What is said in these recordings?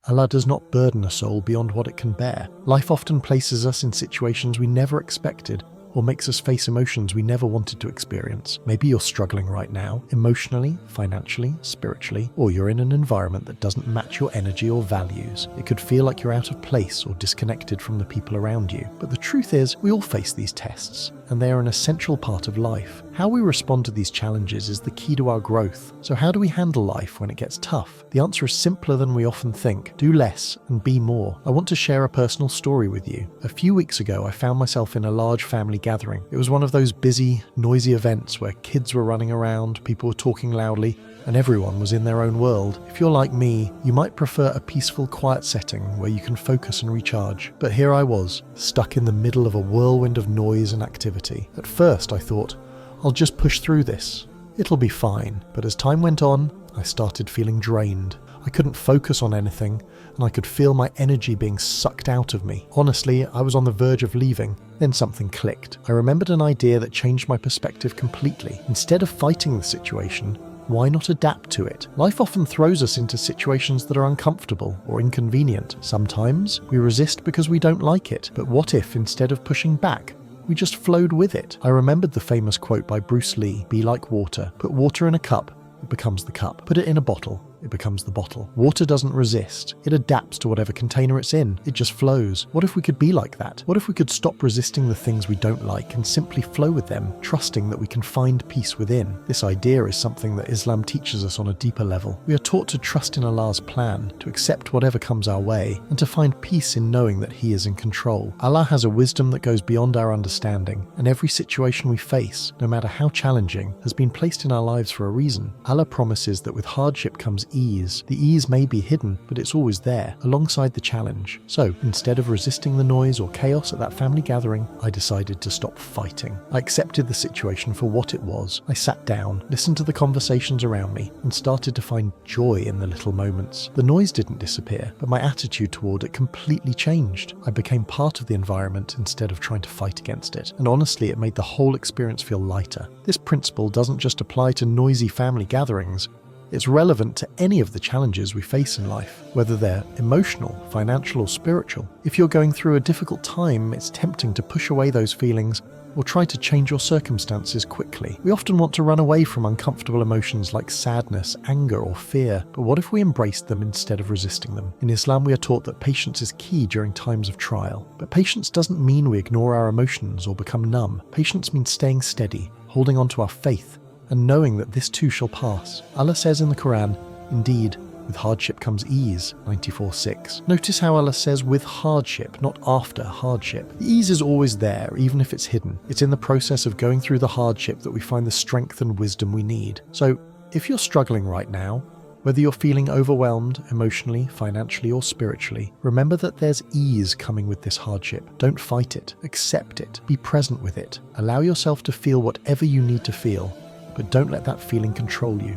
Allah does not burden a soul beyond what it can bear. Life often places us in situations we never expected, or makes us face emotions we never wanted to experience. Maybe you're struggling right now, emotionally, financially, spiritually, or you're in an environment that doesn't match your energy or values. It could feel like you're out of place or disconnected from the people around you. But the truth is, we all face these tests, and they are an essential part of life. How we respond to these challenges is the key to our growth. So how do we handle life when it gets tough? The answer is simpler than we often think. Do less and be more. I want to share a personal story with you. A few weeks ago, I found myself in a large family gathering. It was one of those busy, noisy events where kids were running around, people were talking loudly, and everyone was in their own world. If you're like me, you might prefer a peaceful, quiet setting where you can focus and recharge. But here I was, stuck in the middle of a whirlwind of noise and activity. At first I thought, I'll just push through this. It'll be fine. But as time went on, I started feeling drained. I couldn't focus on anything, and I could feel my energy being sucked out of me. Honestly, I was on the verge of leaving. Then something clicked. I remembered an idea that changed my perspective completely. Instead of fighting the situation, why not adapt to it? Life often throws us into situations that are uncomfortable or inconvenient. Sometimes we resist because we don't like it. But what if, instead of pushing back, we just flowed with it? I remembered the famous quote by Bruce Lee, "Be like water. Put water in a cup, it becomes the cup. Put it in a bottle, it becomes the bottle." Water doesn't resist. It adapts to whatever container it's in. It just flows. What if we could be like that? What if we could stop resisting the things we don't like and simply flow with them, trusting that we can find peace within? This idea is something that Islam teaches us on a deeper level. We are taught to trust in Allah's plan, to accept whatever comes our way, and to find peace in knowing that He is in control. Allah has a wisdom that goes beyond our understanding, and every situation we face, no matter how challenging, has been placed in our lives for a reason. Allah promises that with hardship comes ease. The ease may be hidden, but it's always there, alongside the challenge. So, instead of resisting the noise or chaos at that family gathering, I decided to stop fighting. I accepted the situation for what it was. I sat down, listened to the conversations around me, and started to find joy in the little moments. The noise didn't disappear, but my attitude toward it completely changed. I became part of the environment instead of trying to fight against it. And honestly, it made the whole experience feel lighter. This principle doesn't just apply to noisy family gatherings. It's relevant to any of the challenges we face in life, whether they're emotional, financial, or spiritual. If you're going through a difficult time, it's tempting to push away those feelings or try to change your circumstances quickly. We often want to run away from uncomfortable emotions like sadness, anger, or fear, but what if we embraced them instead of resisting them? In Islam, we are taught that patience is key during times of trial. But patience doesn't mean we ignore our emotions or become numb. Patience means staying steady, holding on to our faith, and knowing that this too shall pass. Allah says in the Quran, "Indeed, with hardship comes ease," 94:6. Notice how Allah says with hardship, not after hardship. The ease is always there, even if it's hidden. It's in the process of going through the hardship that we find the strength and wisdom we need. So, if you're struggling right now, whether you're feeling overwhelmed emotionally, financially, or spiritually, remember that there's ease coming with this hardship. Don't fight it. Accept it. Be present with it. Allow yourself to feel whatever you need to feel, but don't let that feeling control you.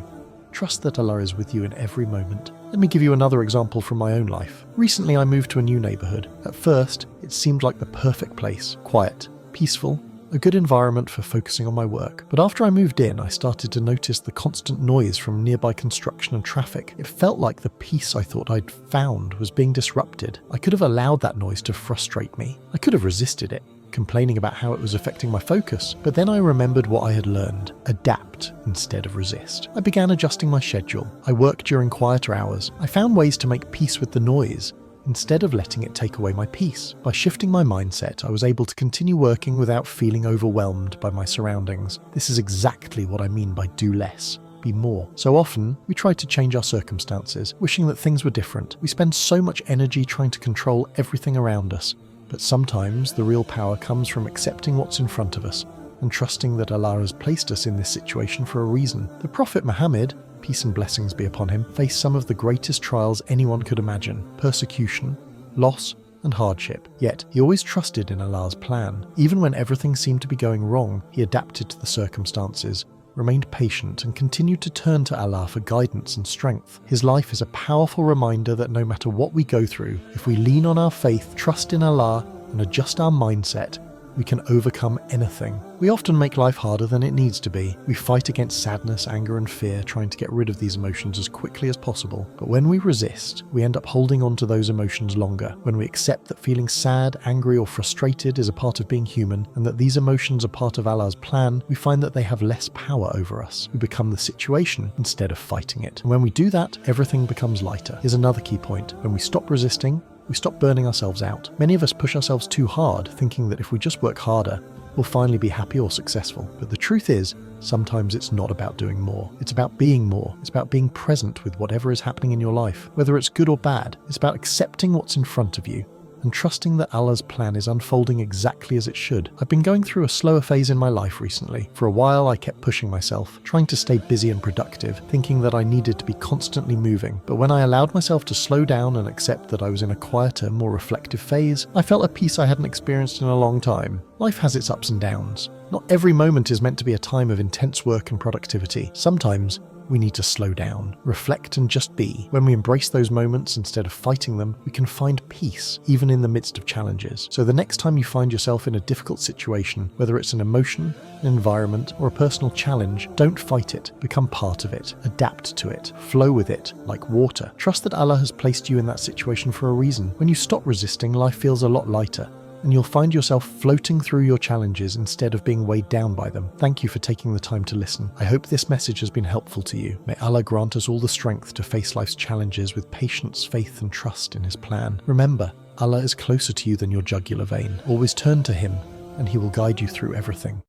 Trust that Allah is with you in every moment. Let me give you another example from my own life. Recently I moved to a new neighborhood. At first, it seemed like the perfect place. Quiet, peaceful, a good environment for focusing on my work. But after I moved in, I started to notice the constant noise from nearby construction and traffic. It felt like the peace I thought I'd found was being disrupted. I could have allowed that noise to frustrate me. I could have resisted it, complaining about how it was affecting my focus. But then I remembered what I had learned: adapt instead of resist. I began adjusting my schedule. I worked during quieter hours. I found ways to make peace with the noise, instead of letting it take away my peace. By shifting my mindset, I was able to continue working without feeling overwhelmed by my surroundings. This is exactly what I mean by do less, be more. So often, we try to change our circumstances, wishing that things were different. We spend so much energy trying to control everything around us. But sometimes the real power comes from accepting what's in front of us and trusting that Allah has placed us in this situation for a reason. The Prophet Muhammad, peace and blessings be upon him, faced some of the greatest trials anyone could imagine: persecution, loss, and hardship. Yet, he always trusted in Allah's plan. Even when everything seemed to be going wrong, he adapted to the circumstances, remained patient, and continued to turn to Allah for guidance and strength. His life is a powerful reminder that no matter what we go through, if we lean on our faith, trust in Allah, and adjust our mindset, we can overcome anything. We often make life harder than it needs to be. We fight against sadness, anger, and fear, trying to get rid of these emotions as quickly as possible. But when we resist, we end up holding on to those emotions longer. When we accept that feeling sad, angry, or frustrated is a part of being human, and that these emotions are part of Allah's plan, we find that they have less power over us. We become the situation instead of fighting it. And when we do that, everything becomes lighter. Here's another key point. When we stop resisting, we stop burning ourselves out. Many of us push ourselves too hard, thinking that if we just work harder, we'll finally be happy or successful. But the truth is, sometimes it's not about doing more. It's about being more. It's about being present with whatever is happening in your life, whether it's good or bad. It's about accepting what's in front of you and trusting that Allah's plan is unfolding exactly as it should. I've been going through a slower phase in my life recently. For a while, I kept pushing myself, trying to stay busy and productive, thinking that I needed to be constantly moving. But when I allowed myself to slow down and accept that I was in a quieter, more reflective phase, I felt a peace I hadn't experienced in a long time. Life has its ups and downs. Not every moment is meant to be a time of intense work and productivity. Sometimes, we need to slow down, reflect, and just be. When we embrace those moments instead of fighting them, we can find peace, even in the midst of challenges. So the next time you find yourself in a difficult situation, whether it's an emotion, an environment, or a personal challenge, don't fight it. Become part of it. Adapt to it. Flow with it, like water. Trust that Allah has placed you in that situation for a reason. When you stop resisting, life feels a lot lighter, and you'll find yourself floating through your challenges instead of being weighed down by them. Thank you for taking the time to listen. I hope this message has been helpful to you. May Allah grant us all the strength to face life's challenges with patience, faith, and trust in His plan. Remember, Allah is closer to you than your jugular vein. Always turn to Him, and He will guide you through everything.